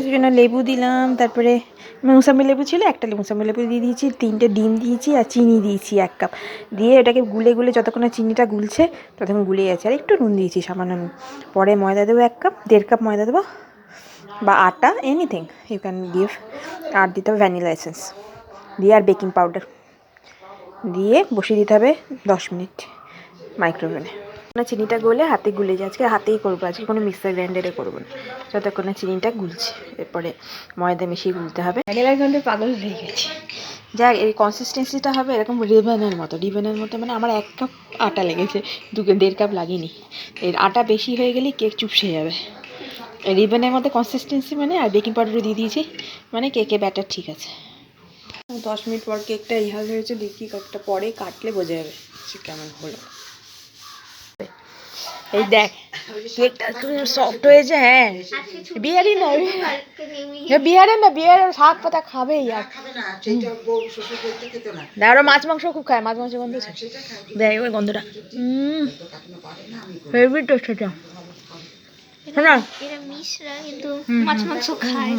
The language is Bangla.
জন্য লেবু দিলাম, তারপরে মৌসাম্বি লেবু ছিল, একটা মৌসাম্বি লেবু দিয়ে দিয়েছি, 3টে ডিম দিয়েছি আর চিনি দিয়েছি 1 কাপ দিয়ে এটাকে গুলে গুলে যতক্ষণ না চিনিটা গুলছে ততক্ষণ গুলে যাচ্ছে। আর একটু নুন দিয়েছি সামান্য নুন। পরে ময়দা দেবো 1 কাপ, 1.5 কাপ ময়দা দেবো বা আটা, এনিথিং ইউ ক্যান গিভ। আর দিতে হবে ভ্যানিলা এসেন্স দিয়ে আর বেকিং পাউডার দিয়ে বসিয়ে দিতে হবে 10 মিনিট মাইক্রোওভেনে। চিনিটা গলে হাতে গুলে যায়, আজকে হাতেই করবো, আজকে কোনো মিক্সার গ্রাইন্ডারে করবো না, যতক্ষণ না চিনিটা গুলছে। এরপরে ময়দা মিশিয়ে গুলতে হবে। ভ্যানিলা পাগল হয়ে গেছে। যাক, এই কনসিস্টেন্সিটা হবে এরকম রিবনের মতো, মানে আমার 1 কাপ আটা লেগেছে, 1.5 কাপ লাগেনি। এর আটা বেশি হয়ে গেলেই কেক চুপসে যাবে। রিবনের মধ্যে কনসিস্টেন্সি মানে, আর বেকিং পাউডারও দিয়ে দিয়েছি মানে কেকের ব্যাটার ঠিক আছে। 10 মিনিট পর কেকটা ইহাল হয়েছে, দেখি কয়েকটা পরে কাটলে বোঝা যাবে কেমন হলো। এই দেখ কেকটা সফট হয়েছে। হ্যাঁ, বিহারের শাক পাতা খাবে। আরো মাছ মাংস খুব খায়, মাছ মাংস গন্ধ দেখ, এবার গন্ধটা হেভি টেস্ট এটা। এরা মিশরা কিন্তু মাছ মাংস খায়।